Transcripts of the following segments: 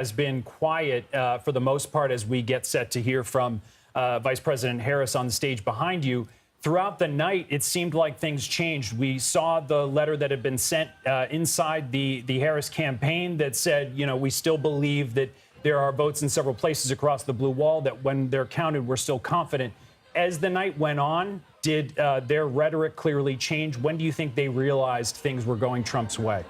has been quiet for the most part as we get set to hear from Vice President Harris on the stage behind you. Throughout the night, it seemed like things changed. We saw the letter that had been sent inside the Harris campaign that said, you know, we still believe that there are votes in several places across the blue wall, that when they're counted, we're still confident. As the night went on, did their rhetoric clearly change? When do you think they realized things were going Trump's way?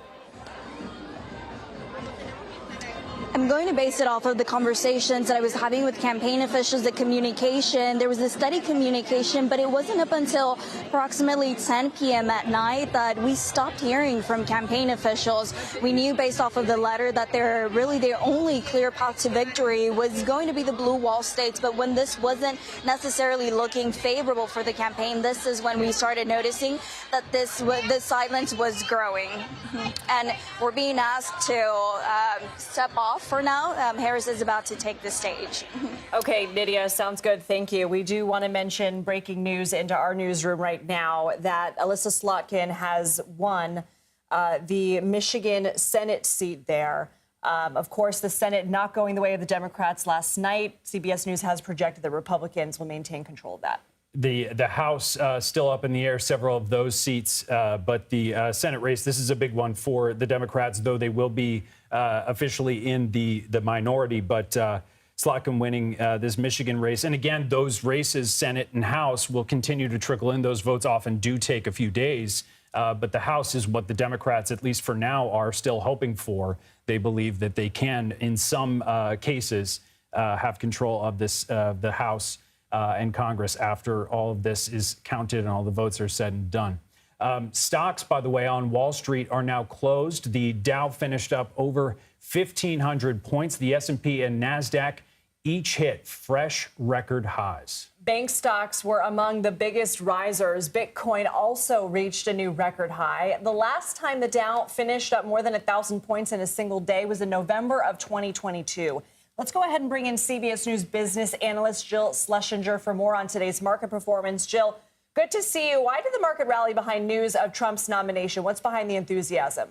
I'm going to base it off of the conversations that I was having with campaign officials, the communication. There was a steady communication, but it wasn't up until approximately 10 p.m. at night that we stopped hearing from campaign officials. We knew based off of the letter that their only clear path to victory was going to be the blue wall states. But when this wasn't necessarily looking favorable for the campaign, this is when we started noticing that the silence was growing. And we're being asked to step off for now. Harris is about to take the stage. Okay, Nydia, sounds good. Thank you. We do want to mention breaking news into our newsroom right now that Alyssa Slotkin has won the Michigan Senate seat there. Of course, the Senate not going the way of the Democrats last night. CBS News has projected that Republicans will maintain control of that. The House still up in the air, several of those seats, but the Senate race, this is a big one for the Democrats, though they will be officially in the minority. But Slotkin winning this Michigan race. And again, those races, Senate and House, will continue to trickle in. Those votes often do take a few days. But the House is what the Democrats, at least for now, are still hoping for. They believe that they can, in some cases, have control of this, the House and Congress after all of this is counted and all the votes are said and done. Stocks, by the way, on Wall Street are now closed. The Dow finished up over 1,500 points. The S&P and NASDAQ each hit fresh record highs. Bank stocks were among the biggest risers. Bitcoin also reached a new record high. The last time the Dow finished up more than 1,000 points in a single day was in November of 2022. Let's go ahead and bring in CBS News business analyst Jill Schlesinger for more on today's market performance. Jill, good to see you. Why did the market rally behind news of Trump's nomination? What's behind the enthusiasm?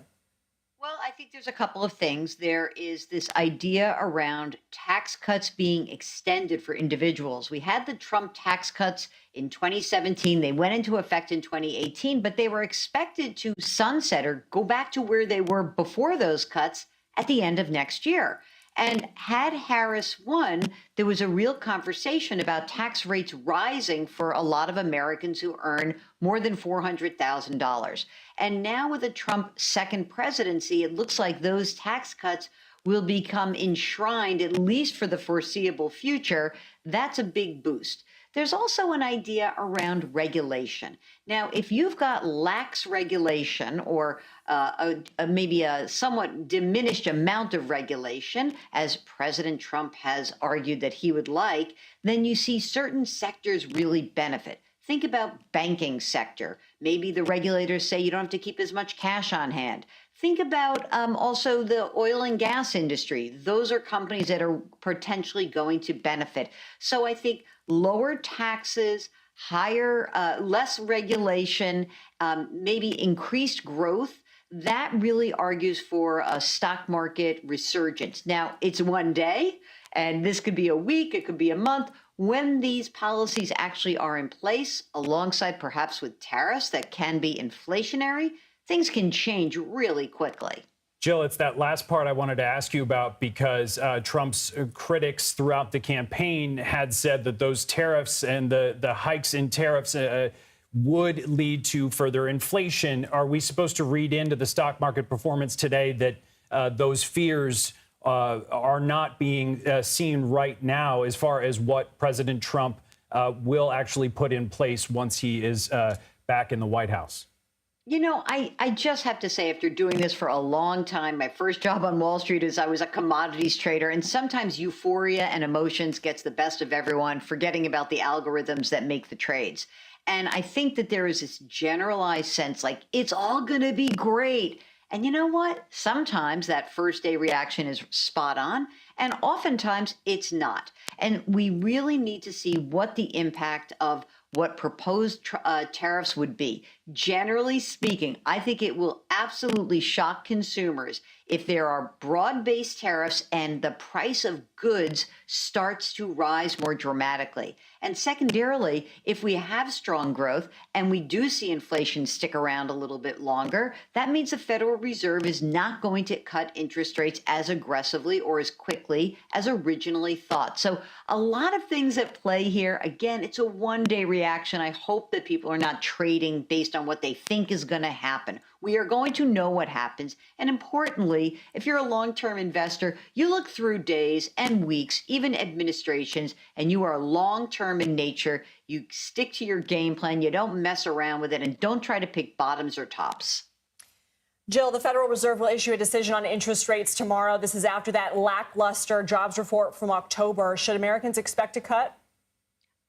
Well, I think there's a couple of things. There is this idea around tax cuts being extended for individuals. We had the Trump tax cuts in 2017. They went into effect in 2018, but they were expected to sunset or go back to where they were before those cuts at the end of next year. And had Harris won, there was a real conversation about tax rates rising for a lot of Americans who earn more than $400,000. And now with the Trump second presidency, it looks like those tax cuts will become enshrined, at least for the foreseeable future. That's a big boost. There's also an idea around regulation. Now, if you've got lax regulation or maybe a somewhat diminished amount of regulation, as President Trump has argued that he would like, then you see certain sectors really benefit. Think about banking sector. Maybe the regulators say you don't have to keep as much cash on hand. Think about also the oil and gas industry. Those are companies that are potentially going to benefit. So I think lower taxes, less regulation, maybe increased growth, that really argues for a stock market resurgence. Now, it's one day, and this could be a week, it could be a month. When these policies actually are in place, alongside perhaps with tariffs that can be inflationary, things can change really quickly. Jill, it's that last part I wanted to ask you about because Trump's critics throughout the campaign had said that those tariffs and the hikes in tariffs would lead to further inflation. Are we supposed to read into the stock market performance today that those fears are not being seen right now as far as what President Trump will actually put in place once he is back in the White House? You know, I just have to say, after doing this for a long time, my first job on Wall Street is I was a commodities trader, and sometimes euphoria and emotions gets the best of everyone, forgetting about the algorithms that make the trades. And I think that there is this generalized sense like it's all going to be great. And you know what? Sometimes that first day reaction is spot on, and oftentimes it's not. And we really need to see what the impact of what proposed tariffs would be. Generally speaking, I think it will absolutely shock consumers if there are broad-based tariffs and the price of goods starts to rise more dramatically. And secondarily, if we have strong growth and we do see inflation stick around a little bit longer, that means the Federal Reserve is not going to cut interest rates as aggressively or as quickly as originally thought. So a lot of things at play here. Again, it's a one-day reaction. I hope that people are not trading based on what they think is going to happen. We are going to know what happens. And importantly, if you're a long-term investor, you look through days and weeks, even administrations, and you are long-term in nature. You stick to your game plan. You don't mess around with it, and don't try to pick bottoms or tops. Jill, the Federal Reserve will issue a decision on interest rates tomorrow. This is after that lackluster jobs report from October. Should Americans expect a cut?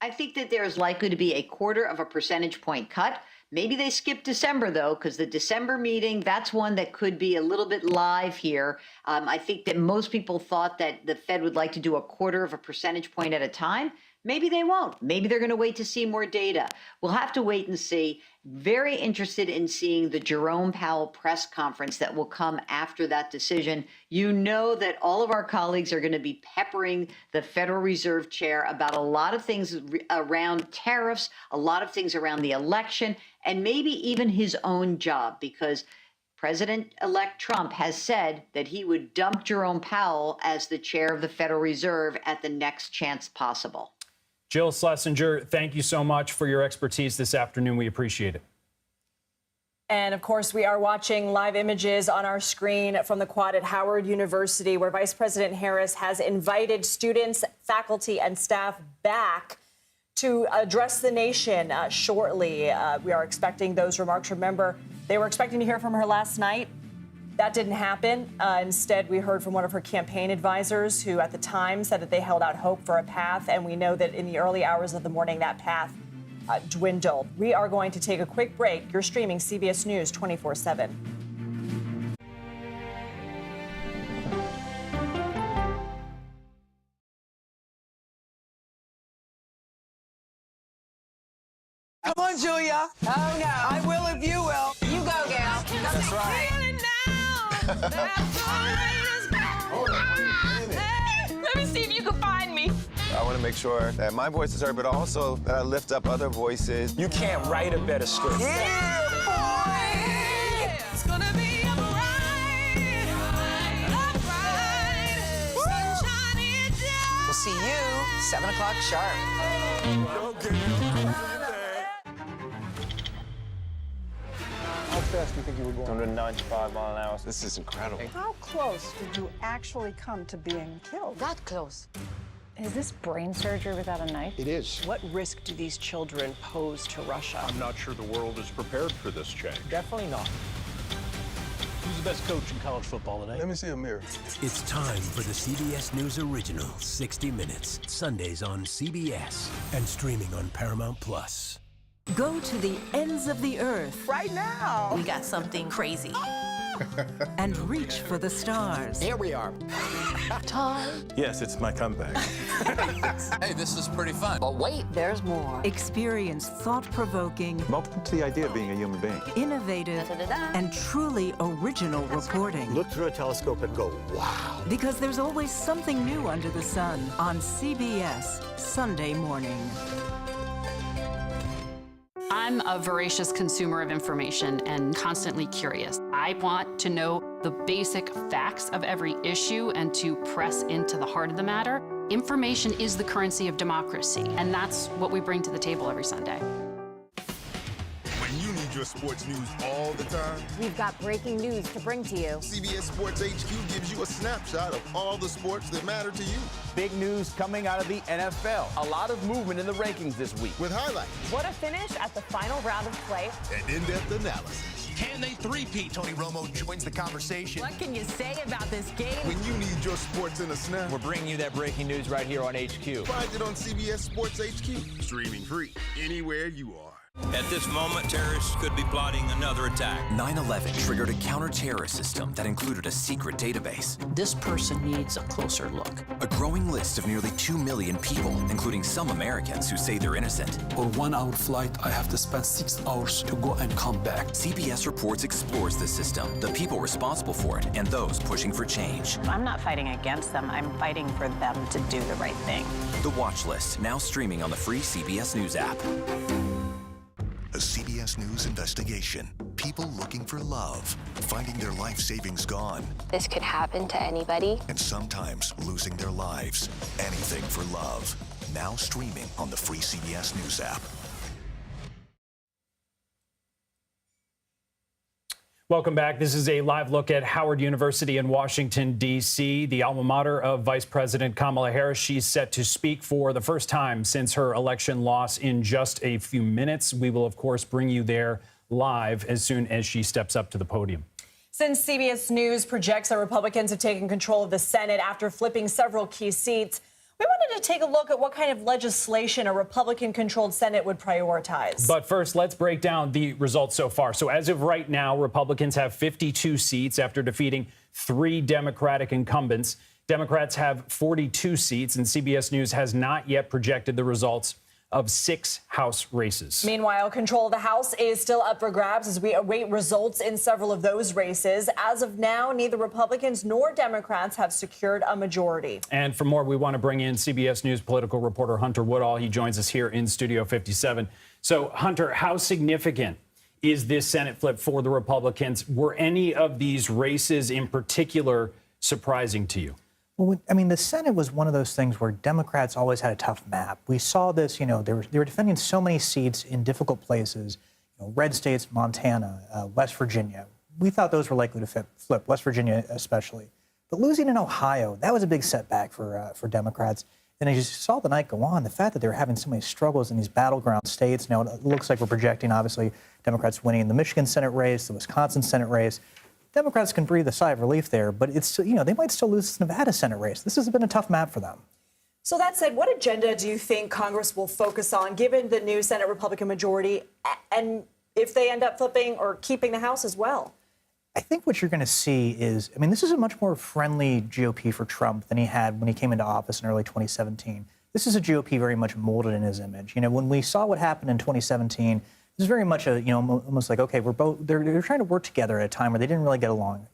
I think that there is likely to be a 1/4 percentage point cut. Maybe they skip December, though, because the December meeting, that's one that could be a little bit live here. I think that most people thought that the Fed would like to do a 1/4 percentage point at a time. Maybe they won't. Maybe they're going to wait to see more data. We'll have to wait and see. Very interested in seeing the Jerome Powell press conference that will come after that decision. You know that all of our colleagues are going to be peppering the Federal Reserve chair about a lot of things around tariffs, a lot of things around the election, and maybe even his own job, because President-elect Trump has said that he would dump Jerome Powell as the chair of the Federal Reserve at the next chance possible. Jill Schlesinger, thank you so much for your expertise this afternoon. We appreciate it. And of course, we are watching live images on our screen from the quad at Howard University, where Vice President Harris has invited students, faculty, and staff back to address the nation shortly. We are expecting those remarks. Remember, they were expecting to hear from her last night. That didn't happen. Instead, we heard from one of her campaign advisors who at the time said that they held out hope for a path. And we know that in the early hours of the morning, that path dwindled. We are going to take a quick break. You're streaming CBS News 24/7. Come on, Julia. Oh, no. I will if you will. You go, gal. That's right. Let me see if you can find me. I want to make sure that my voice is heard, but also that I lift up other voices. You can't write a better script. Yeah, boy! It's gonna be a ride. Sunshine day. We'll see you 7 o'clock sharp. How fast do you think you were going? 195 miles an hour. This is incredible. How close did you actually come to being killed? That close. Is this brain surgery without a knife? It is. What risk do these children pose to Russia? I'm not sure the world is prepared for this change. Definitely not. Who's the best coach in college football today? Let me see a mirror. It's time for the CBS News original, 60 Minutes. Sundays on CBS and streaming on Paramount Plus. Go to the ends of the earth. Right now. We got something crazy. And reach for the stars. Here we are. Yes, it's my comeback. Hey, this is pretty fun. But wait, there's more. Experience thought-provoking, Welcome to the idea of being a human being. innovative, Da-da-da-da. and truly original reporting. Look through a telescope and go, wow. Because there's always something new under the sun on CBS Sunday morning. I'm a voracious consumer of information and constantly curious. I want to know the basic facts of every issue and to press into the heart of the matter. Information is the currency of democracy, and that's what we bring to the table every Sunday. When you need your sports news all the time, We've got breaking news to bring to you. CBS Sports HQ gives you a snapshot of all the sports that matter to you, Big news coming out of the NFL. A lot of movement in the rankings this week. with highlights What a finish at the final round of play. and in-depth analysis. Can they three-peat? Tony Romo joins the conversation. What can you say about this game? When you need your sports in a snap, We're bringing you that breaking news right here on HQ. find it on CBS Sports HQ, streaming free anywhere you are. At this moment, terrorists could be plotting another attack. 9/11 triggered a counter-terrorist system that included a secret database. This person needs a closer look. A growing list of nearly 2 million people, including some Americans who say they're innocent. For 1 hour flight, I have to spend 6 hours to go and come back. CBS Reports explores the system, the people responsible for it, and those pushing for change. I'm not fighting against them. I'm fighting for them to do the right thing. The Watch List, now streaming on the free CBS News app. A CBS News investigation. People looking for love, finding their life savings gone. This could happen to anybody. And sometimes losing their lives. Anything for love. Now streaming on the free CBS News app. Welcome back. This is a live look at Howard University in Washington, D.C., the alma mater of Vice President Kamala Harris. She's set to speak for the first time since her election loss in just a few minutes. We will, of course, bring you there live as soon as she steps up to the podium. Since CBS News projects that Republicans have taken control of the Senate after flipping several key seats, we wanted to take a look at what kind of legislation a Republican-controlled Senate would prioritize. But first, let's break down the results so far. So as of right now, Republicans have 52 seats after defeating 3 Democratic incumbents. Democrats have 42 seats, and CBS News has not yet projected the results of 6 House races. Meanwhile, control of the House is still up for grabs as we await results in several of those races. As of now, neither Republicans nor Democrats have secured a majority. And for more, we want to bring in CBS News political reporter Hunter Woodall. He joins us here in Studio 57. So, Hunter, how significant is this Senate flip for the Republicans? Were any of these races in particular surprising to you? Well, I mean, the Senate was one of those things where Democrats always had a tough map. We saw this, they were defending so many seats in difficult places, red states, Montana, West Virginia. We thought those were likely to flip, West Virginia especially. But losing in Ohio, that was a big setback for Democrats. And as you saw the night go on, the fact that they were having so many struggles in these battleground states, now it looks like we're projecting, obviously, Democrats winning the Michigan Senate race, the Wisconsin Senate race. Democrats can breathe a sigh of relief there, but it's, they might still lose the Nevada Senate race. This has been a tough map for them. So that said, what agenda do you think Congress will focus on, given the new Senate Republican majority, and if they end up flipping or keeping the House as well? I think what you're going to see is, this is a much more friendly GOP for Trump than he had when he came into office in early 2017. This is a GOP very much molded in his image. When we saw what happened in 2017, it was very much almost like, okay, they're trying to work together at a time where they didn't really get along,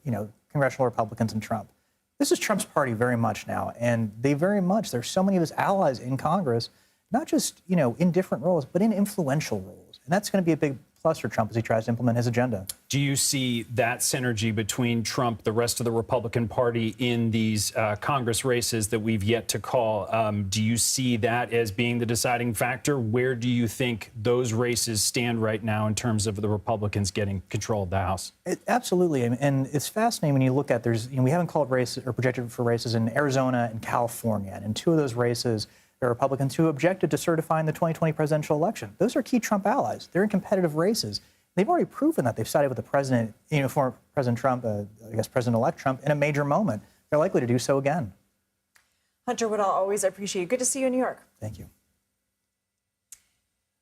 congressional Republicans and Trump. This is Trump's party very much now, and there's so many of his allies in Congress, not just, in different roles, but in influential roles. And that's going to be a big plus for Trump as he tries to implement his agenda. Do you see that synergy between Trump, the rest of the Republican Party in these Congress races that we've yet to call? Do you see that as being the deciding factor? Where do you think those races stand right now in terms of the Republicans getting control of the House? Absolutely. And it's fascinating when you look at we haven't called races or projected for races in Arizona and California. And in 2 of those races, there are Republicans who objected to certifying the 2020 presidential election. Those are key Trump allies. They're in competitive races. They've already proven that they've sided with the president, former President Trump, President-elect Trump, in a major moment. They're likely to do so again. Hunter Woodall, always appreciate you. Good to see you in New York. Thank you.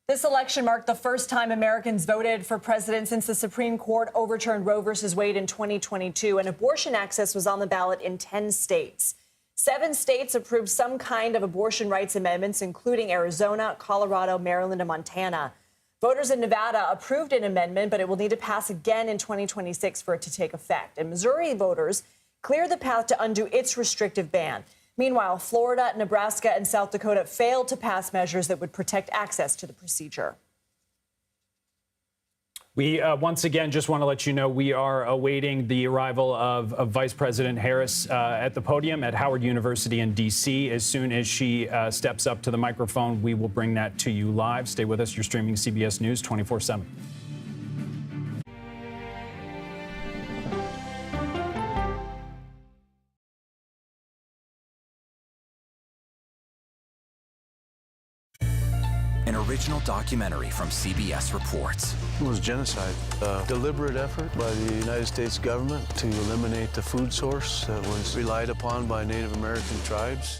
This election marked the first time Americans voted for president since the Supreme Court overturned Roe v. Wade in 2022, and abortion access was on the ballot in 10 states. 7 states approved some kind of abortion rights amendments, including Arizona, Colorado, Maryland, and Montana. Voters in Nevada approved an amendment, but it will need to pass again in 2026 for it to take effect. And Missouri voters cleared the path to undo its restrictive ban. Meanwhile, Florida, Nebraska, and South Dakota failed to pass measures that would protect access to the procedure. We once again just want to let you know we are awaiting the arrival of Vice President Harris at the podium at Howard University in D.C. As soon as she steps up to the microphone, we will bring that to you live. Stay with us. You're streaming CBS News 24/7. An original documentary from CBS Reports. It was genocide, a deliberate effort by the United States government to eliminate the food source that was relied upon by Native American tribes.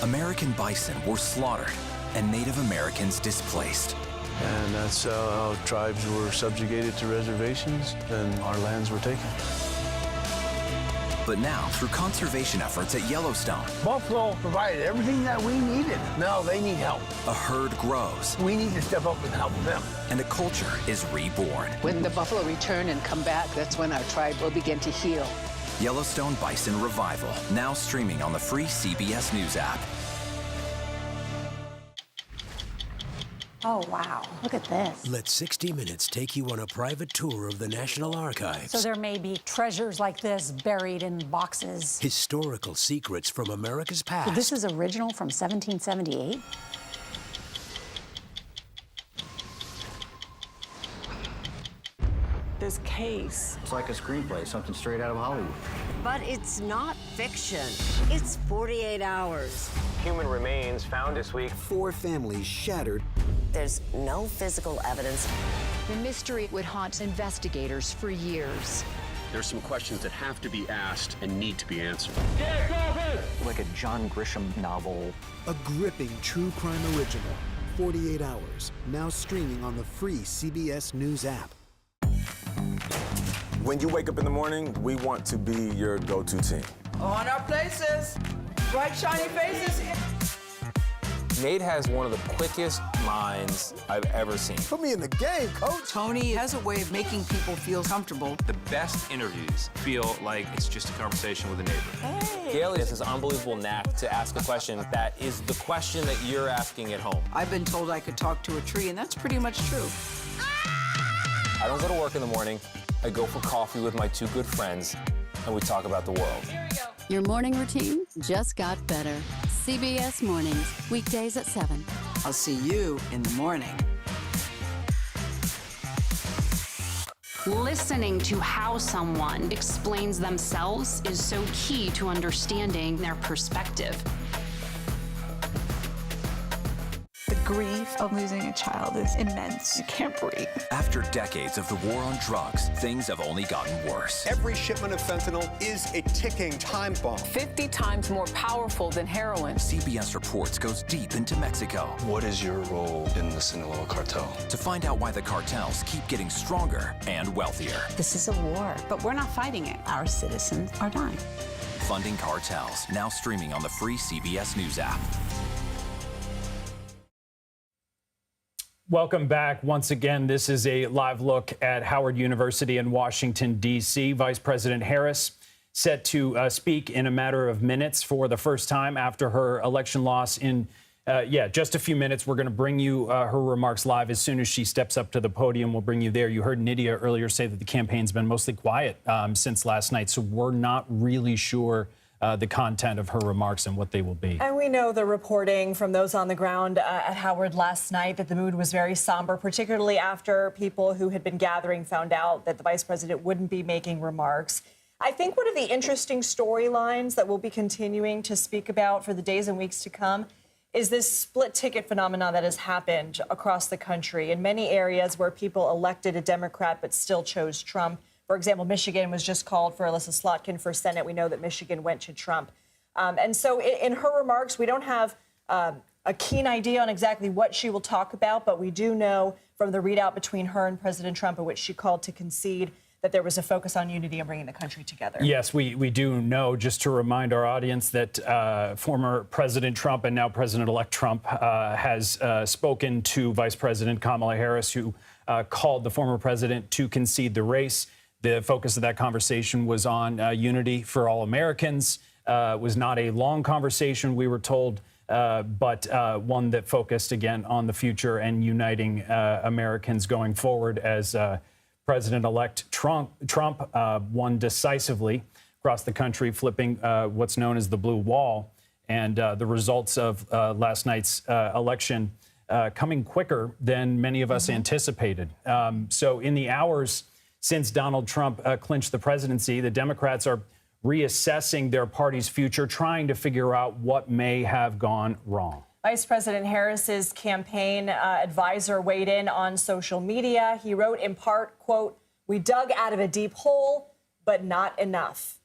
American bison were slaughtered and Native Americans displaced. And that's how tribes were subjugated to reservations and our lands were taken. But now, through conservation efforts at Yellowstone, Buffalo provided everything that we needed. Now they need help. a herd grows We need to step up and help them. and a culture is reborn. When the buffalo return and come back, that's when our tribe will begin to heal. Yellowstone Bison Revival, now streaming on the free CBS News app. Oh, wow. Look at this. Let 60 Minutes take you on a private tour of the National Archives. So there may be treasures like this buried in boxes. Historical secrets from America's past. So this is original from 1778? This case. It's like a screenplay, something straight out of Hollywood. But it's not fiction. It's 48 hours. Human remains found this week. 4 families shattered. There's no physical evidence. The mystery would haunt investigators for years. There's some questions that have to be asked and need to be answered. Like a John Grisham novel. A gripping true crime original. 48 Hours. Now streaming on the free CBS News app. When you wake up in the morning, we want to be your go-to team. On our places. Bright, shiny faces. Nate has one of the quickest minds I've ever seen. Put me in the game, coach. Tony has a way of making people feel comfortable. The best interviews feel like it's just a conversation with a neighbor. Hey. Gail has this unbelievable knack to ask a question that is the question that you're asking at home. I've been told I could talk to a tree, and that's pretty much true. I don't go to work in the morning. I go for coffee with my 2 good friends, and we talk about the world. Your morning routine just got better. CBS Mornings, weekdays at 7. I'll see you in the morning. Listening to how someone explains themselves is so key to understanding their perspective. The grief of losing a child is immense. You can't breathe. After decades of the war on drugs, things have only gotten worse. Every shipment of fentanyl is a ticking time bomb. 50 times more powerful than heroin. CBS Reports goes deep into Mexico. What is your role in the Sinaloa cartel? To find out why the cartels keep getting stronger and wealthier. This is a war, but we're not fighting it. Our citizens are dying. Funding Cartels, now streaming on the free CBS News app. Welcome back. Once again, this is a live look at Howard University in Washington, D.C. Vice President Harris set to speak in a matter of minutes for the first time after her election loss in, just a few minutes. We're going to bring you her remarks live as soon as she steps up to the podium. We'll bring you there. You heard Nydia earlier say that the campaign's been mostly quiet since last night, so we're not really sure the content of her remarks and what they will be. And we know the reporting from those on the ground at Howard last night that the mood was very somber, particularly after people who had been gathering found out that the vice president wouldn't be making remarks. I think one of the interesting storylines that we'll be continuing to speak about for the days and weeks to come is this split ticket phenomenon that has happened across the country in many areas where people elected a Democrat but still chose Trump. For example, Michigan was just called for Alyssa Slotkin for Senate. We know that Michigan went to Trump. And so in her remarks, we don't have a keen idea on exactly what she will talk about, but we do know from the readout between her and President Trump, in which she called to concede, that there was a focus on unity and bringing the country together. Yes, we do know, just to remind our audience, that former President Trump and now President-elect Trump has spoken to Vice President Kamala Harris, who called the former president to concede the race. The focus of that conversation was on unity for all Americans. It was not a long conversation, we were told, but one that focused, again, on the future and uniting Americans going forward as President-elect Trump won decisively across the country, flipping what's known as the blue wall. And the results of last night's election coming quicker than many of us anticipated. So in the hours since Donald Trump clinched the presidency, the Democrats are reassessing their party's future, trying to figure out what may have gone wrong. Vice President Harris's campaign advisor weighed in on social media. He wrote in part, quote, "We dug out of a deep hole, but not enough."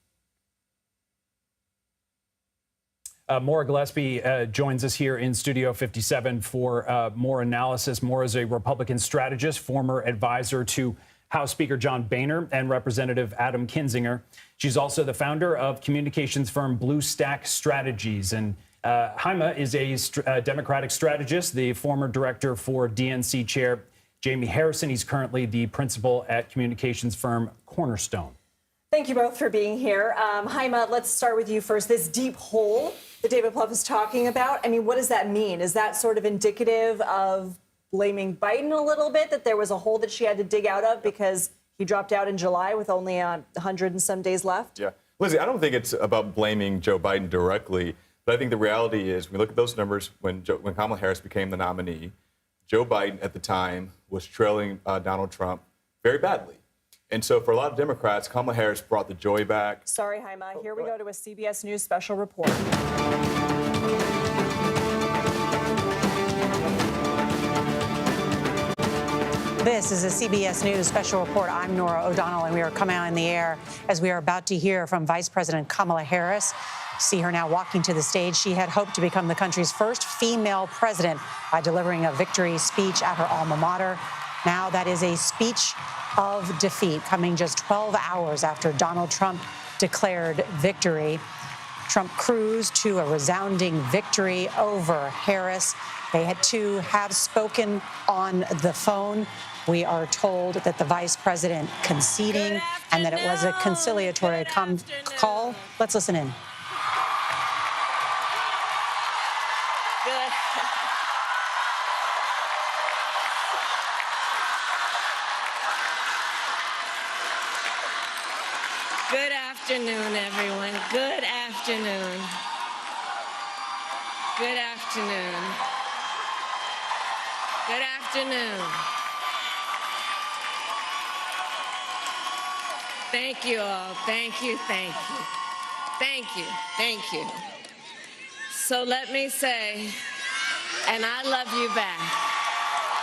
Maura Gillespie joins us here in Studio 57 for more analysis. Maura is a Republican strategist, former advisor to House Speaker John Boehner and Representative Adam Kinzinger. She's also the founder of communications firm Blue Stack Strategies. And Jaime is a Democratic strategist, the former director for DNC chair Jamie Harrison. He's currently the principal at communications firm Cornerstone. Thank you both for being here. Jaime, let's start with you first. This deep hole that David Plouffe is talking about, I mean, what does that mean? Is that sort of indicative of blaming Biden a little bit, that there was a hole that she had to dig out of because he dropped out in July with only 100 and some days left? Yeah. Lizzie, I don't think it's about blaming Joe Biden directly, but I think the reality is, when we look at those numbers, when Kamala Harris became the nominee, Joe Biden at the time was trailing Donald Trump very badly. And so for a lot of Democrats, Kamala Harris brought the joy back. Sorry, Jaime. Here we go to a CBS News special report. This is a CBS News special report. I'm Norah O'Donnell, and we are coming out in the air as we are about to hear from Vice President Kamala Harris. See her now walking to the stage. She had hoped to become the country's first female president by delivering a victory speech at her alma mater. Now that is a speech of defeat, coming just 12 hours after Donald Trump declared victory. Trump cruised to a resounding victory over Harris. They had to have spoken on the phone. We are told that the vice president conceding and that it was a conciliatory call. Let's listen in. Good afternoon, everyone. Good afternoon. Good afternoon. Good afternoon. Thank you all. Thank you, thank you. Thank you, thank you. So let me say, and I love you back.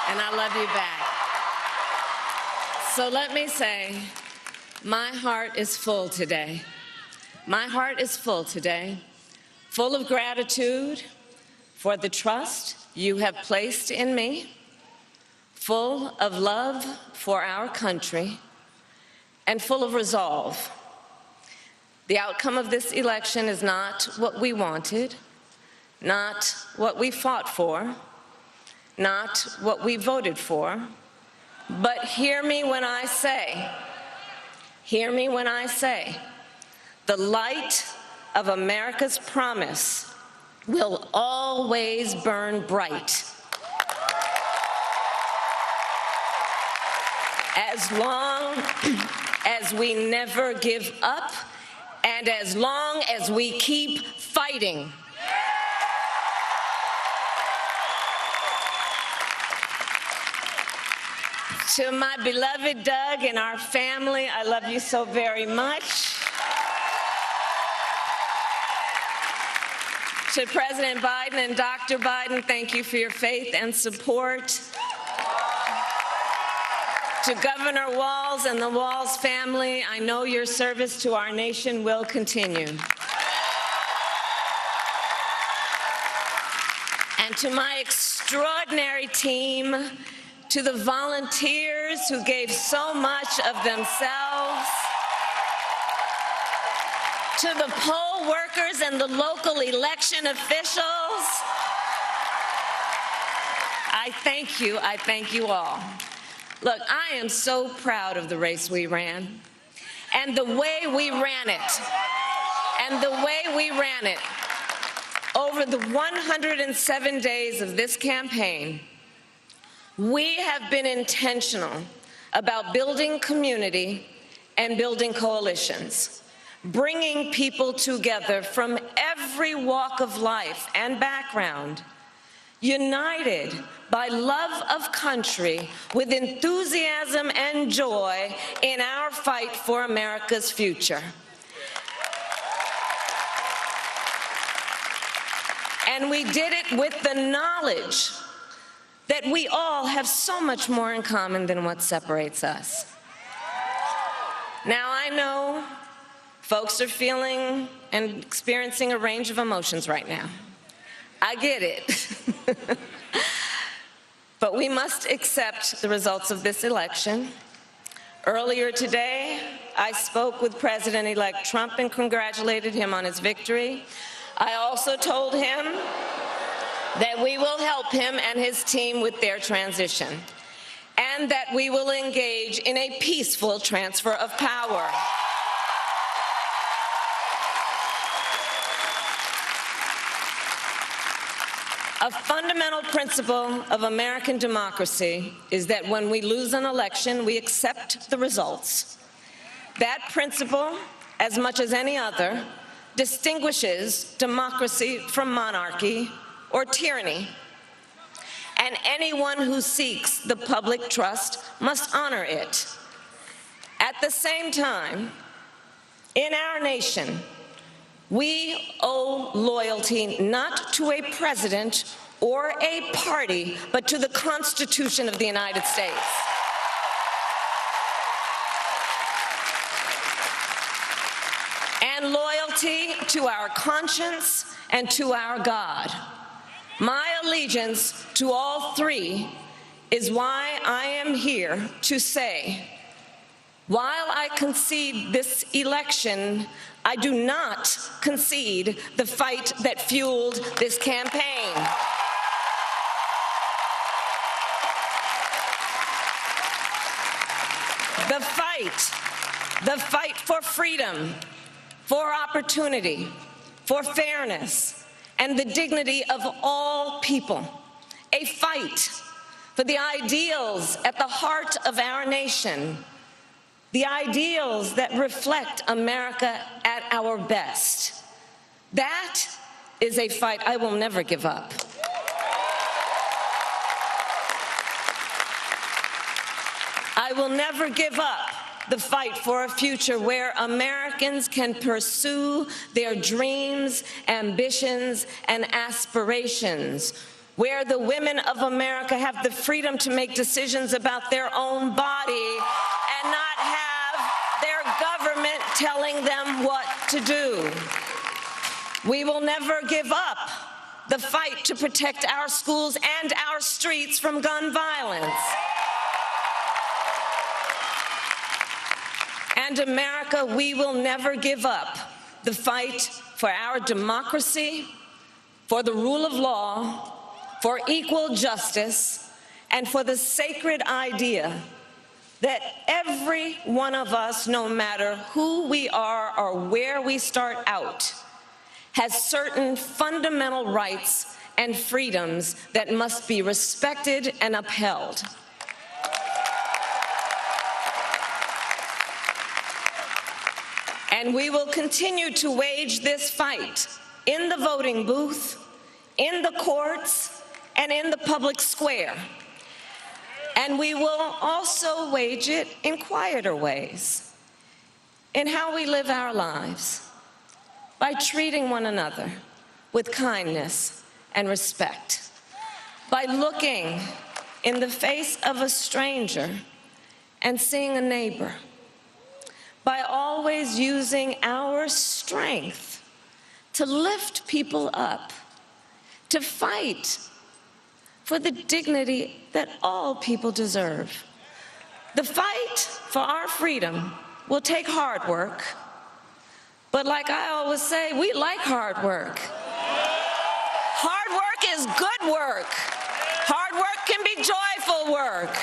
And I love you back. So let me say, my heart is full today. My heart is full today, full of gratitude for the trust you have placed in me, full of love for our country, and full of resolve. The outcome of this election is not what we wanted, not what we fought for, not what we voted for, but hear me when I say, the light of America's promise will always burn bright. As long as we never give up and as long as we keep fighting. To my beloved Doug and our family, I love you so very much. To President Biden and Dr. Biden, thank you for your faith and support. To Governor Walz and the Walz family, I know your service to our nation will continue. And to my extraordinary team, to the volunteers who gave so much of themselves, to the poll workers and the local election officials, I thank you all. Look, I am so proud of the race we ran and the way we ran it, Over the 107 days of this campaign, we have been intentional about building community and building coalitions, bringing people together from every walk of life and background, united by love of country with enthusiasm and joy in our fight for America's future. And we did it with the knowledge that we all have so much more in common than what separates us. Now, I know folks are feeling and experiencing a range of emotions right now. I get it. But we must accept the results of this election. Earlier today, I spoke with President-elect Trump and congratulated him on his victory. I also told him that we will help him and his team with their transition, and that we will engage in a peaceful transfer of power. A fundamental principle of American democracy is that when we lose an election, we accept the results. That principle, as much as any other, distinguishes democracy from monarchy or tyranny. And anyone who seeks the public trust must honor it. At the same time, in our nation, we owe loyalty not to a president or a party, but to the Constitution of the United States. And loyalty to our conscience and to our God. My allegiance to all three is why I am here to say, while I concede this election, I do not concede the fight that fueled this campaign. The fight for freedom, for opportunity, for fairness, and the dignity of all people. A fight for the ideals at the heart of our nation, the ideals that reflect America at our best. That is a fight I will never give up. I will never give up the fight for a future where Americans can pursue their dreams, ambitions, and aspirations, where the women of America have the freedom to make decisions about their own body and not have their government telling them what to do. We will never give up the fight to protect our schools and our streets from gun violence. And America, we will never give up the fight for our democracy, for the rule of law, for equal justice, and for the sacred idea that every one of us, no matter who we are or where we start out, has certain fundamental rights and freedoms that must be respected and upheld. And we will continue to wage this fight in the voting booth, in the courts, and in the public square. And we will also wage it in quieter ways, in how we live our lives, by treating one another with kindness and respect, by looking in the face of a stranger and seeing a neighbor, by always using our strength to lift people up, to fight for the dignity that all people deserve. The fight for our freedom will take hard work, but like I always say, we like hard work. Hard work is good work. Hard work can be joyful work.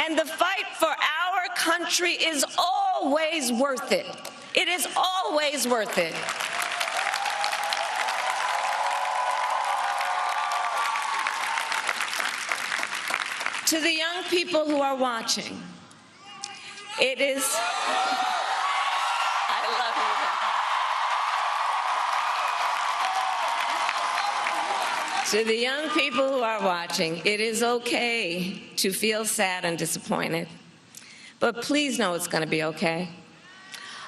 And the fight for our country is always worth it. It is always worth it. To the young people who are watching, it is, I love you. To the young people who are watching, it is okay to feel sad and disappointed, but please know it's going to be okay.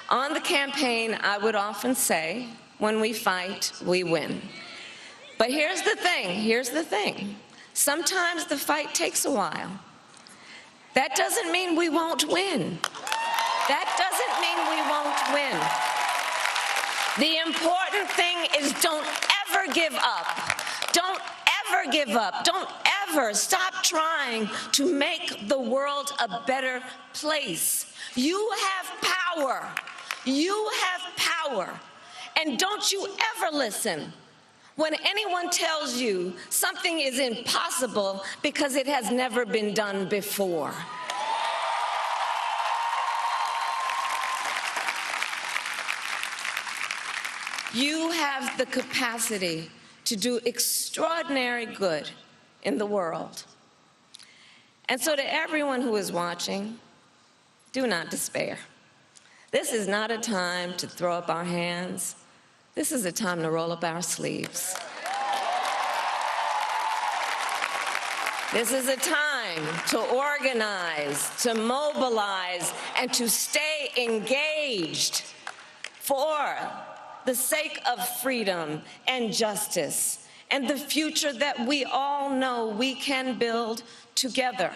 On the campaign, I would often say, when we fight, we win. But here's the thing. Sometimes the fight takes a while. That doesn't mean we won't win. That doesn't mean we won't win. The important thing is don't ever give up. Don't ever give up. Don't ever stop trying to make the world a better place. You have power. You have power. And don't you ever listen when anyone tells you something is impossible because it has never been done before. You have the capacity to do extraordinary good in the world. And so to everyone who is watching, do not despair. This is not a time to throw up our hands. This is a time to roll up our sleeves. This is a time to organize, to mobilize, and to stay engaged for the sake of freedom and justice and the future that we all know we can build together.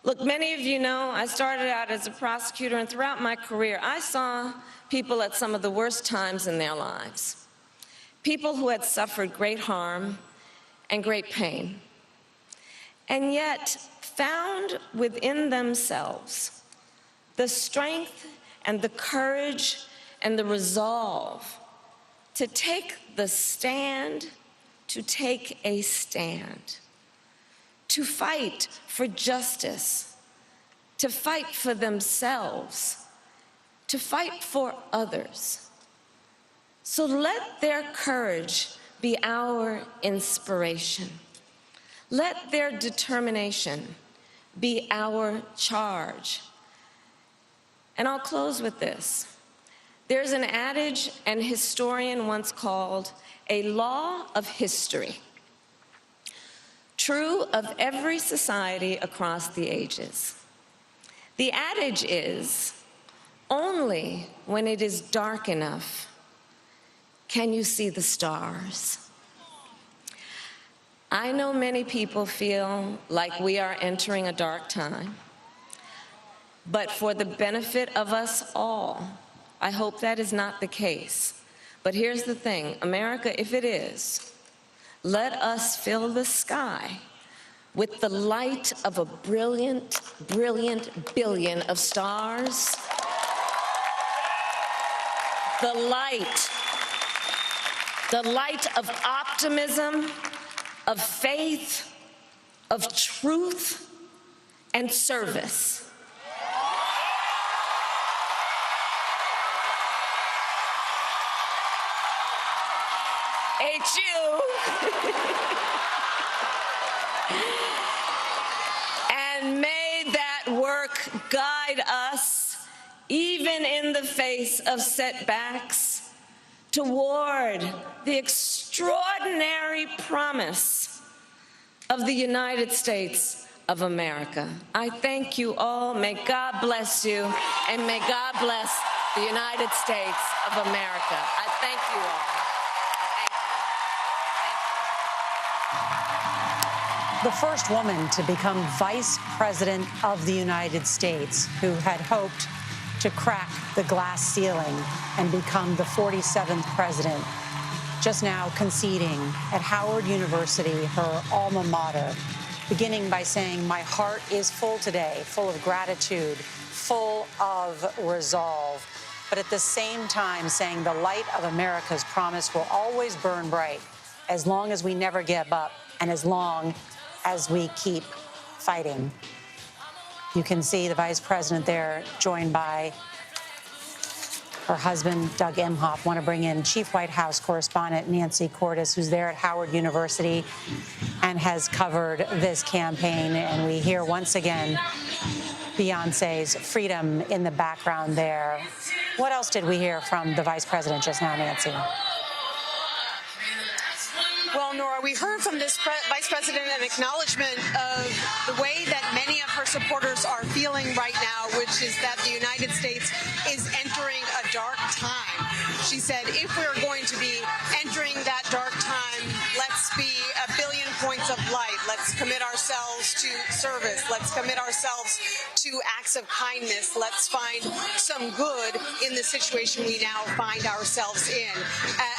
Look, many of you know I started out as a prosecutor, and throughout my career, I saw people at some of the worst times in their lives. People who had suffered great harm and great pain, and yet found within themselves the strength and the courage and the resolve to take the stand, to take a stand, to fight for justice, to fight for themselves, to fight for others. So let their courage be our inspiration. Let their determination be our charge. And I'll close with this. There's an adage an historian once called a law of history, true of every society across the ages. The adage is, only when it is dark enough can you see the stars. I know many people feel like we are entering a dark time, but for the benefit of us all, I hope that is not the case. But here's the thing, America, if it is, let us fill the sky with the light of a brilliant, brilliant billion of stars. The light of optimism, of faith, of truth, and service. HU. And may that work guide us, even in the face of setbacks, toward the extraordinary promise of the United States of America. I thank you all. May God bless you, and may God bless the United States of America. I thank you all. The first woman to become Vice President of the United States, who had hoped to crack the glass ceiling and become the 47th president, just now conceding at Howard University, her alma mater, beginning by saying, "My heart is full today, full of gratitude, full of resolve," but at the same time saying the light of America's promise will always burn bright as long as we never give up and as long as we keep fighting. You can see the vice president there, joined by her husband, Doug Emhoff. Want to bring in Chief White House correspondent Nancy Cordes, who's there at Howard University and has covered this campaign. And we hear once again Beyonce's Freedom in the background there. What else did we hear from the vice president just now, Nancy? Well, Nora, we heard from this vice president an acknowledgement of the way that many of her supporters are feeling right now, which is that the United States is entering a dark time. She said, if we're going to be entering that dark time, let's be a billion points of light. Let's commit ourselves to service. Let's commit ourselves to acts of kindness. Let's find some good in the situation we now find ourselves in.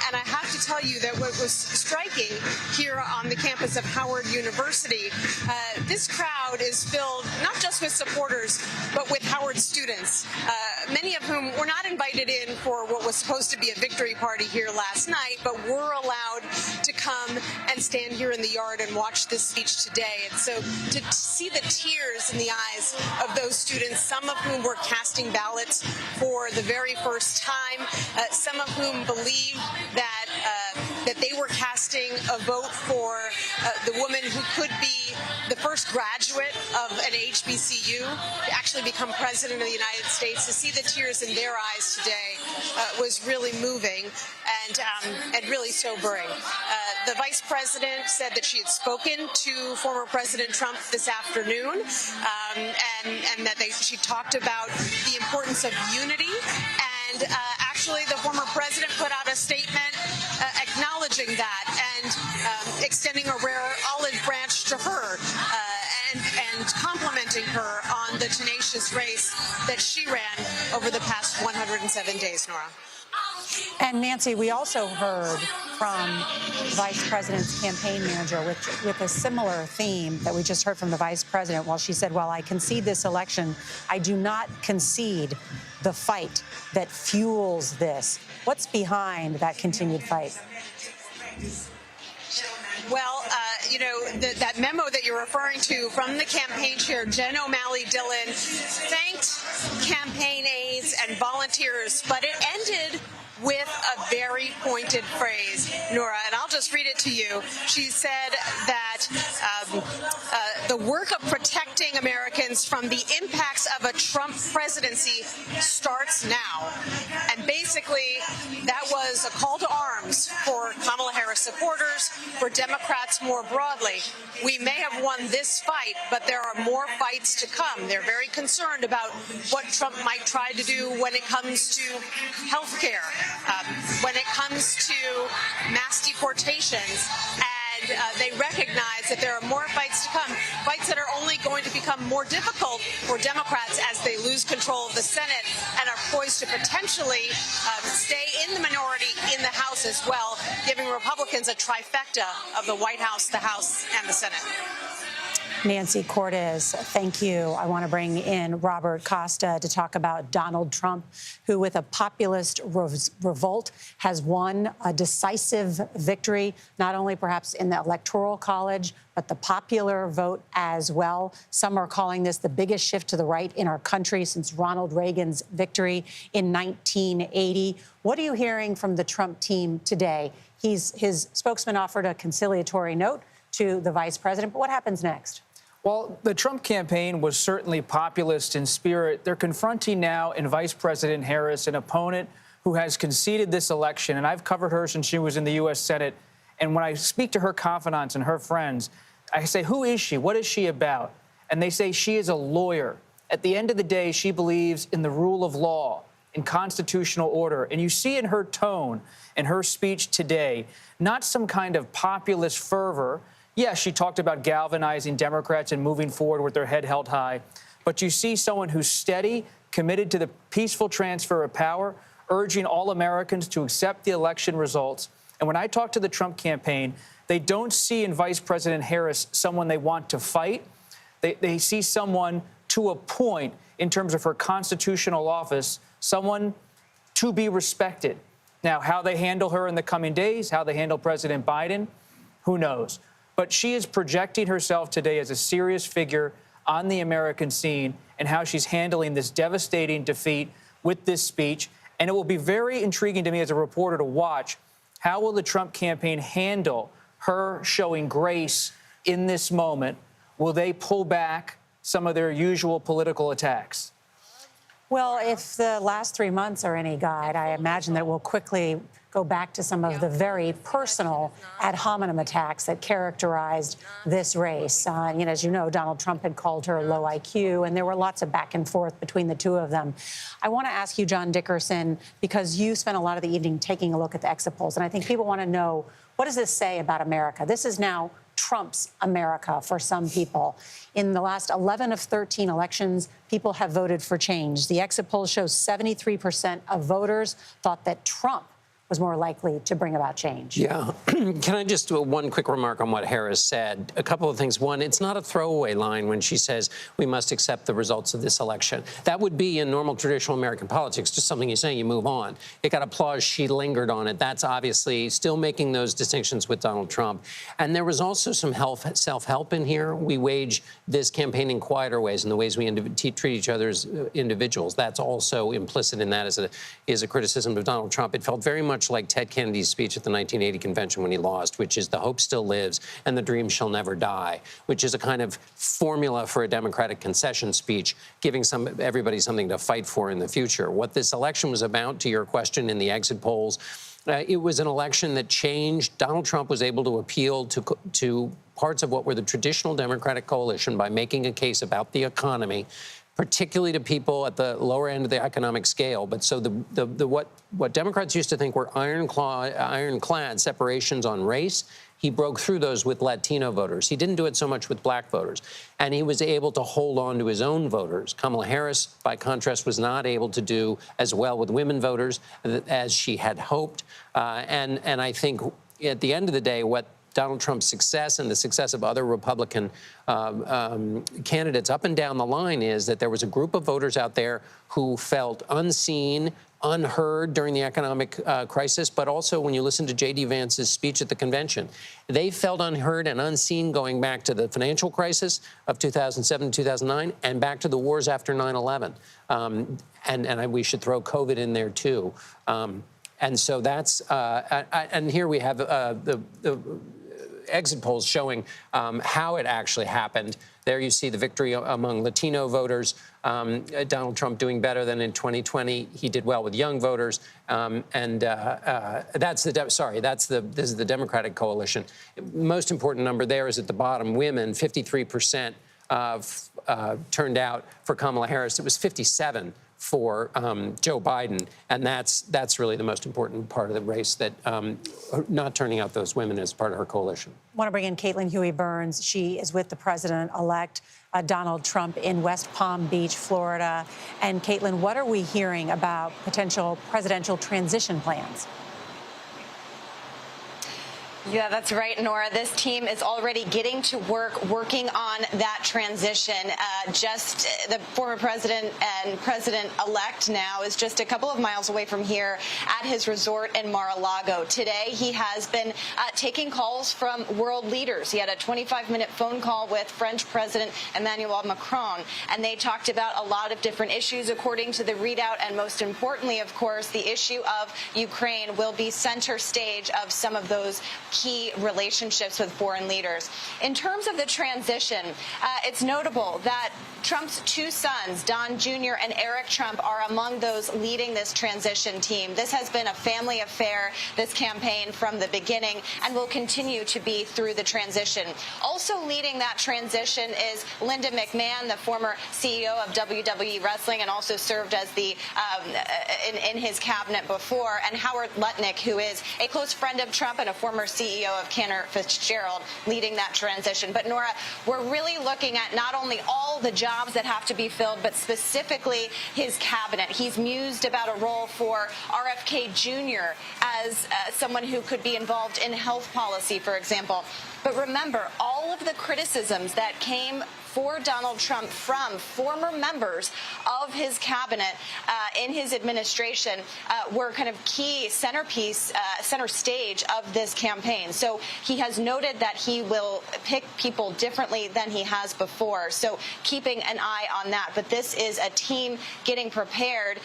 And I have to tell you that what was striking here on the campus of Howard University, this crowd is filled not just with supporters, but with Howard students, many of whom were not invited in for what was supposed to be a victory party here last night, but were allowed to come and stand here in the yard and watch this speech today. And so to see the tears in the eyes of those students, some of whom were casting ballots for the very first time, some of whom believed that they were casting a vote for the woman who could be the first graduate of an HBCU to actually become president of the United States. To see the tears in their eyes today was really moving and really sobering. The vice president said that she had spoken to former President Trump this afternoon, and that she talked about the importance of unity. And actually, the former president put out a statement acknowledging that and extending a rare olive branch to her and complimenting her on the tenacious race that she ran over the past 107 days, Nora. And Nancy, we also heard from Vice President's campaign manager with a similar theme that we just heard from the Vice President. While she said, "While I concede this election, I do not concede the fight that fuels this." What's behind that continued fight? Well, that memo that you're referring to from the campaign chair, Jen O'Malley Dillon, thanked campaign aides and volunteers, but it ended with a very pointed phrase, Nora, and I'll just read it to you. She said that the work of protecting Americans from the impacts of a Trump presidency starts now. And basically, that was a call to arms for Kamala Harris supporters, for Democrats more broadly. We may have won this fight, but there are more fights to come. They're very concerned about what Trump might try to do when it comes to health care, when it comes to mass deportations. And they recognize that there are more fights to come, fights that are only going to become more difficult for Democrats as they lose control of the Senate and are poised to potentially stay in the minority in the House as well, giving Republicans a trifecta of the White House, the House, and the Senate. Nancy Cortez, thank you. I want to bring in Robert Costa to talk about Donald Trump, who with a populist revolt has won a decisive victory, not only perhaps in the Electoral College, but the popular vote as well. Some are calling this the biggest shift to the right in our country since Ronald Reagan's victory in 1980. What are you hearing from the Trump team today? His spokesman offered a conciliatory note to the vice president, but what happens next? Well, the Trump campaign was certainly populist in spirit. They're confronting now in Vice President Harris an opponent who has conceded this election, and I've covered her since she was in the U.S. Senate. And when I speak to her confidants and her friends, I say, who is she? What is she about? And they say she is a lawyer. At the end of the day, she believes in the rule of law, in constitutional order. And you see in her tone, in her speech today, not some kind of populist fervor. Yes, she talked about galvanizing Democrats and moving forward with their head held high. But you see someone who's steady, committed to the peaceful transfer of power, urging all Americans to accept the election results. And when I talk to the Trump campaign, they don't see in Vice President Harris someone they want to fight. They see someone to a point in terms of her constitutional office, someone to be respected. Now, how they handle her in the coming days, how they handle President Biden, who knows? But she is projecting herself today as a serious figure on the American scene and how she's handling this devastating defeat with this speech. And it will be very intriguing to me as a reporter to watch how will the Trump campaign handle her showing grace in this moment. Will they pull back some of their usual political attacks? Well, if the last 3 months are any guide, I imagine that we'll quickly go back to some of the very personal ad hominem attacks that characterized this race. As you know, Donald Trump had called her low IQ, and there were lots of back and forth between the two of them. I want to ask you, John Dickerson, because you spent a lot of the evening taking a look at the exit polls, and I think people want to know, what does this say about America? This is now Trump's America for some people. In the last 11 of 13 elections, people have voted for change. The exit polls show 73% of voters thought that Trump was more likely to bring about change. Yeah. Can I just do one quick remark on what Harris said? A couple of things. One, it's not a throwaway line when she says we must accept the results of this election. That would be in normal traditional American politics, just something you say, you move on. It got applause. She lingered on it. That's obviously still making those distinctions with Donald Trump. And there was also some self-help in here. We wage this campaign in quieter ways, in the ways we treat each other as individuals. That's also implicit in that as a criticism of Donald Trump. It felt very much like Ted Kennedy's speech at the 1980 convention when he lost, which is the hope still lives and the dream shall never die, which is a kind of formula for a Democratic concession speech, giving everybody something to fight for in the future. What this election was about, to your question in the exit polls, it was an election that changed. Donald Trump was able to appeal to parts of what were the traditional Democratic coalition by making a case about the economy, particularly to people at the lower end of the economic scale. But so what Democrats used to think were ironclad separations on race, he broke through those with Latino voters. He didn't do it so much with black voters. And he was able to hold on to his own voters. Kamala Harris, by contrast, was not able to do as well with women voters as she had hoped. And I think at the end of the day, what Donald Trump's success and the success of other Republican candidates up and down the line is that there was a group of voters out there who felt unseen, unheard during the economic crisis, but also when you listen to J.D. Vance's speech at the convention, they felt unheard and unseen going back to the financial crisis of 2007, 2009, and back to the wars after 9/11. And we should throw COVID in there, too. And so that's and here we have the exit polls showing how it actually happened. There you see the victory among Latino voters. Donald Trump doing better than in 2020. He did well with young voters, this is the Democratic coalition. Most important number there is at the bottom. Women, 53% turned out for Kamala Harris. It was 57% for Joe Biden, and that's really the most important part of the race, that not turning out those women as part of her coalition. I want to bring in Caitlin Huey-Burns. She is with the president-elect Donald Trump in West Palm Beach, Florida. And Caitlin, what are we hearing about potential presidential transition plans? Yeah, that's right, Nora. This team is already getting to work, working on that transition. Just the former president and president-elect now is just a couple of miles away from here at his resort in Mar-a-Lago. Today, he has been taking calls from world leaders. He had a 25-minute phone call with French President Emmanuel Macron, and they talked about a lot of different issues according to the readout, and most importantly, of course, the issue of Ukraine will be center stage of some of those key relationships with foreign leaders. In terms of the transition, it's notable that Trump's two sons, Don Jr. and Eric Trump, are among those leading this transition team. This has been a family affair, this campaign, from the beginning, and will continue to be through the transition. Also leading that transition is Linda McMahon, the former CEO of WWE Wrestling, and also served as the in his cabinet before, and Howard Lutnick, who is a close friend of Trump and a former CEO of Cantor Fitzgerald, leading that transition. But Nora, we're really looking at not only all the jobs that have to be filled, but specifically his cabinet. He's mused about a role for RFK Jr. as someone who could be involved in health policy, for example. But remember, all of the criticisms that came for Donald Trump from former members of his cabinet in his administration were kind of key centerpiece, center stage of this campaign. So he has noted that he will pick people differently than he has before. So keeping an eye on that. But this is a team getting prepared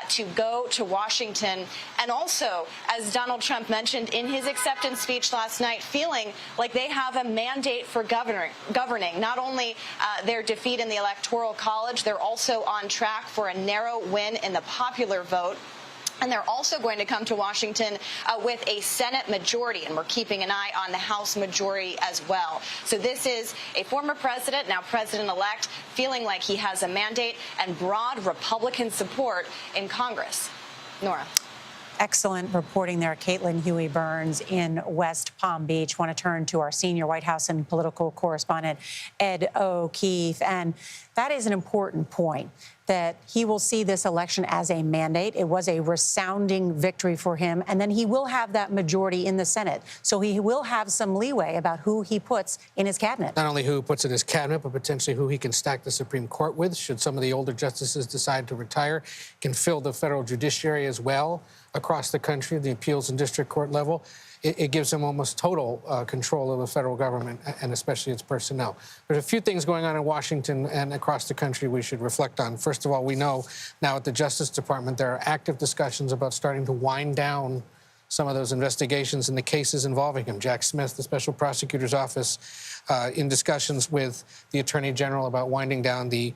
to go to Washington. And also, as Donald Trump mentioned in his acceptance speech last night, feeling like they have a mandate for governing. Not only their defeat in the Electoral College, they're also on track for a narrow win in the popular vote. And they're also going to come to Washington with a Senate majority, and we're keeping an eye on the House majority as well. So this is a former president, now president-elect, feeling like he has a mandate and broad Republican support in Congress. Nora. Excellent reporting there, Caitlin Huey-Burns in West Palm Beach. Want to turn to our senior White House and political correspondent, Ed O'Keefe. And that is an important point, that he will see this election as a mandate. It was a resounding victory for him. And then he will have that majority in the Senate. So he will have some leeway about who he puts in his cabinet. Not only who he puts in his cabinet, but potentially who he can stack the Supreme Court with, should some of the older justices decide to retire. Can fill the federal judiciary as well across the country, the appeals and district court level. It gives him almost total control of the federal government, and especially its personnel. There's a few things going on in Washington and across the country we should reflect on. First of all, we know now at the Justice Department there are active discussions about starting to wind down some of those investigations in the cases involving him. Jack Smith, the special prosecutor's office, in discussions with the Attorney General about winding down the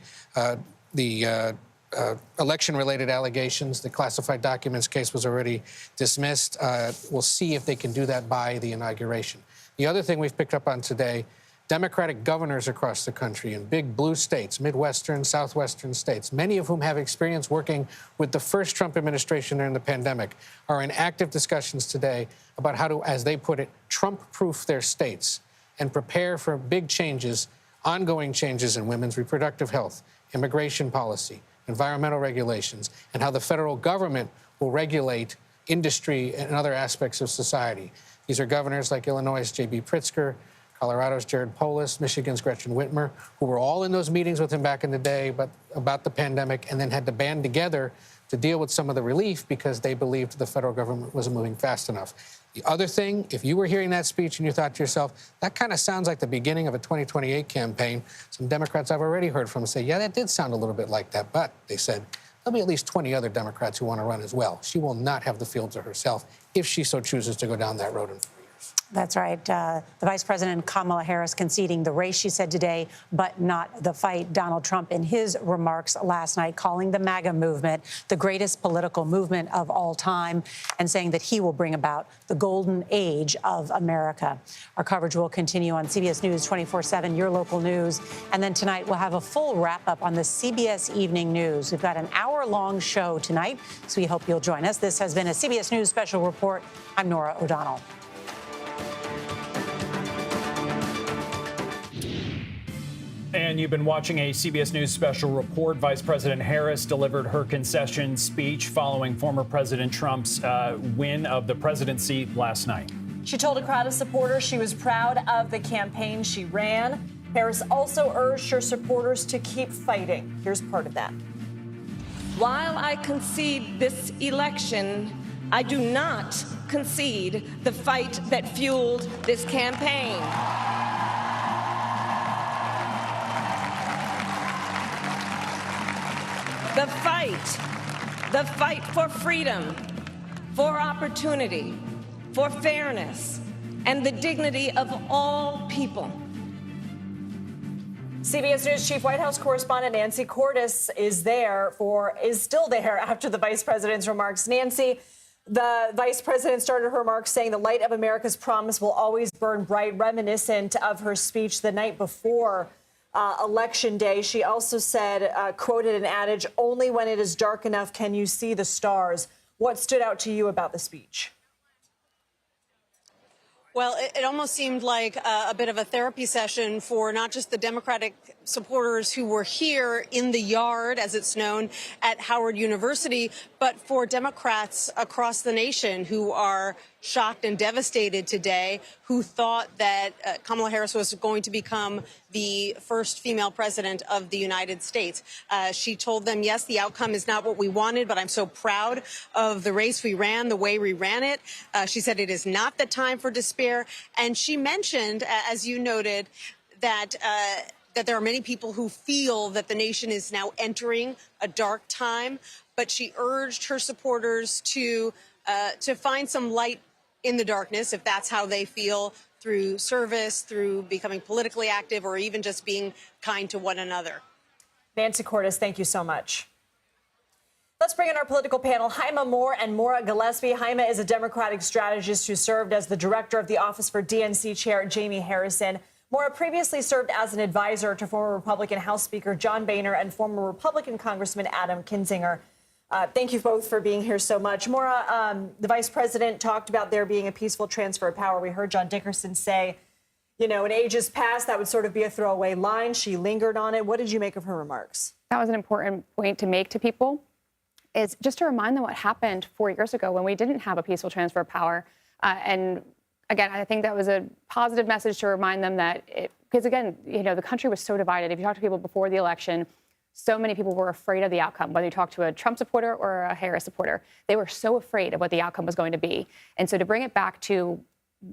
election-related allegations. The classified documents case was already dismissed. We'll see if they can do that by the inauguration. The other thing we've picked up on today, Democratic governors across the country in big blue states, Midwestern, Southwestern states, many of whom have experience working with the first Trump administration during the pandemic, are in active discussions today about how to, as they put it, Trump-proof their states and prepare for big changes, ongoing changes in women's reproductive health, immigration policy, environmental regulations, and how the federal government will regulate industry and other aspects of society. These are governors like Illinois' J.B. Pritzker, Colorado's Jared Polis, Michigan's Gretchen Whitmer, who were all in those meetings with him back in the day about the pandemic, and then had to band together to deal with some of the relief because they believed the federal government wasn't moving fast enough. The other thing, if you were hearing that speech and you thought to yourself, that kind of sounds like the beginning of a 2028 campaign, some Democrats I've already heard from say, yeah, that did sound a little bit like that. But they said, there'll be at least 20 other Democrats who want to run as well. She will not have the field to herself if she so chooses to go down that road in 4 years. That's right. The Vice President Kamala Harris conceding the race, she said today, but not the fight. Donald Trump, in his remarks last night, calling the MAGA movement the greatest political movement of all time, and saying that he will bring about the golden age of America. Our coverage will continue on CBS News 24/7, your local news. And then tonight, we'll have a full wrap-up on the CBS Evening News. We've got an hour-long show tonight, so we hope you'll join us. This has been a CBS News special report. I'm Norah O'Donnell. And you've been watching a CBS News special report. Vice President Harris delivered her concession speech following former President Trump's win of the presidency last night. She told a crowd of supporters she was proud of the campaign she ran. Harris also urged her supporters to keep fighting. Here's part of that. While I concede this election, I do not concede the fight that fueled this campaign. The fight for freedom, for opportunity, for fairness, and the dignity of all people. CBS News Chief White House correspondent Nancy Cordes is still there after the vice president's remarks. Nancy, the vice president started her remarks saying the light of America's promise will always burn bright, reminiscent of her speech the night before Election Day. She also said, quoted an adage, "Only when it is dark enough can you see the stars." What stood out to you about the speech? Well, it almost seemed like a bit of a therapy session for not just the Democratic supporters who were here in the yard, as it's known, at Howard University, but for Democrats across the nation who are shocked and devastated today, who thought that Kamala Harris was going to become the first female president of the United States. She told them, yes, the outcome is not what we wanted, but I'm so proud of the race we ran, the way we ran it. She said it is not the time for despair. And she mentioned, as you noted, that there are many people who feel that the nation is now entering a dark time, but she urged her supporters to find some light in the darkness, if that's how they feel, through service, through becoming politically active, or even just being kind to one another. Nancy Cordes, thank you so much. Let's bring in our political panel, Haima Moore and Maura Gillespie. Haima is a Democratic strategist who served as the director of the Office for DNC Chair Jamie Harrison. Maura previously served as an advisor to former Republican House Speaker John Boehner and former Republican Congressman Adam Kinzinger. Thank you both for being here so much. Maura, the vice president talked about there being a peaceful transfer of power. We heard John Dickerson say, you know, in ages past, that would sort of be a throwaway line. She lingered on it. What did you make of her remarks? That was an important point to make to people, is just to remind them what happened 4 years ago when we didn't have a peaceful transfer of power. And again, I think that was a positive message to remind them that, because again, you know, the country was so divided. If you talk to people before the election, so many people were afraid of the outcome, whether you talk to a Trump supporter or a Harris supporter. They were so afraid of what the outcome was going to be. And so to bring it back to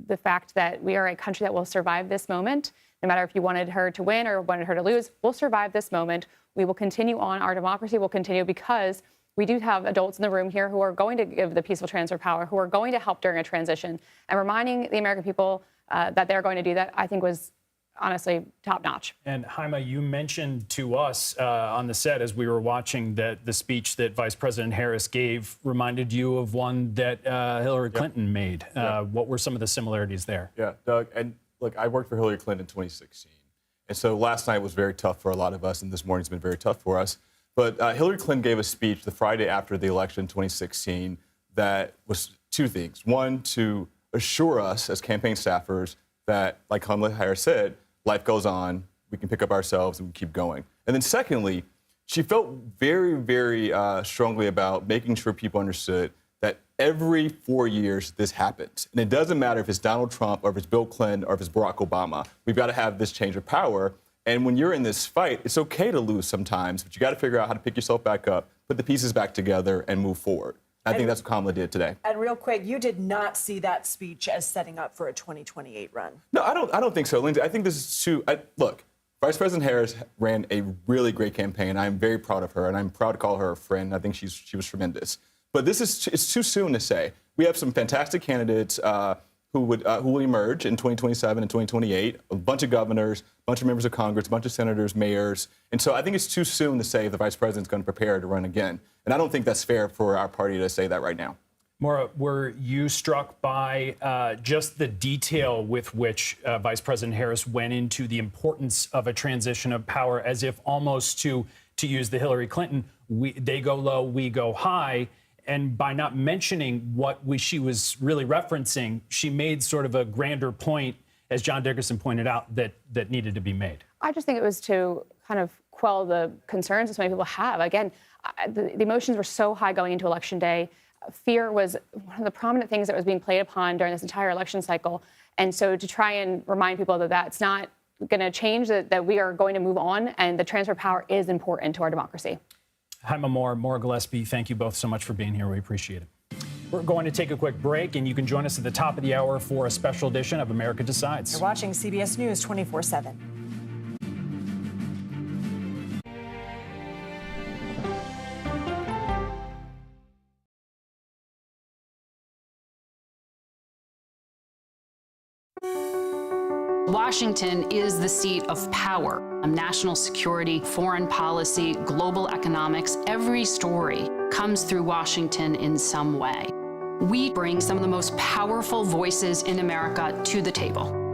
the fact that we are a country that will survive this moment, no matter if you wanted her to win or wanted her to lose, we'll survive this moment. We will continue on. Our democracy will continue because we do have adults in the room here who are going to give the peaceful transfer of power, who are going to help during a transition. And reminding the American people that they're going to do that, I think was honestly top notch. And Jaime, you mentioned to us on the set as we were watching that the speech that Vice President Harris gave reminded you of one that Hillary Clinton made. What were some of the similarities there? Yeah, Doug, and look, I worked for Hillary Clinton in 2016. And so last night was very tough for a lot of us, and this morning's been very tough for us. But Hillary Clinton gave a speech the Friday after the election in 2016 that was two things. One, to assure us as campaign staffers that, like Kamala Harris said, life goes on, we can pick up ourselves and we keep going. And then secondly, she felt very, very strongly about making sure people understood that every 4 years this happens. And it doesn't matter if it's Donald Trump or if it's Bill Clinton or if it's Barack Obama. We've got to have this change of power. And when you're in this fight, it's okay to lose sometimes, but you got to figure out how to pick yourself back up, put the pieces back together, and move forward. I think that's what Kamala did today. And real quick, you did not see that speech as setting up for a 2028 run. No, I don't think so, Lindsay. I think this is too. Look, Vice President Harris ran a really great campaign. I'm very proud of her, and I'm proud to call her a friend. I think she was tremendous. But it's too soon to say. We have some fantastic candidates who will emerge in 2027 and 2028. A bunch of governors, a bunch of members of Congress, a bunch of senators, mayors. And so I think it's too soon to say if the vice president's going to prepare to run again. And I don't think that's fair for our party to say that right now. Maura, were you struck by just the detail with which Vice President Harris went into the importance of a transition of power, as if almost to use the Hillary Clinton, they go low, we go high, and by not mentioning what she was really referencing, she made sort of a grander point, as John Dickerson pointed out, that needed to be made? I just think it was to kind of quell the concerns that so many people have. Again, the emotions were so high going into Election Day. Fear was one of the prominent things that was being played upon during this entire election cycle. And so to try and remind people that that's not going to change, that we are going to move on, and the transfer of power is important to our democracy. Jaime Moore, Maura Gillespie, thank you both so much for being here. We appreciate it. We're going to take a quick break, and you can join us at the top of the hour for a special edition of America Decides. You're watching CBS News 24/7. Washington is the seat of power. National security, foreign policy, global economics, every story comes through Washington in some way. We bring some of the most powerful voices in America to the table.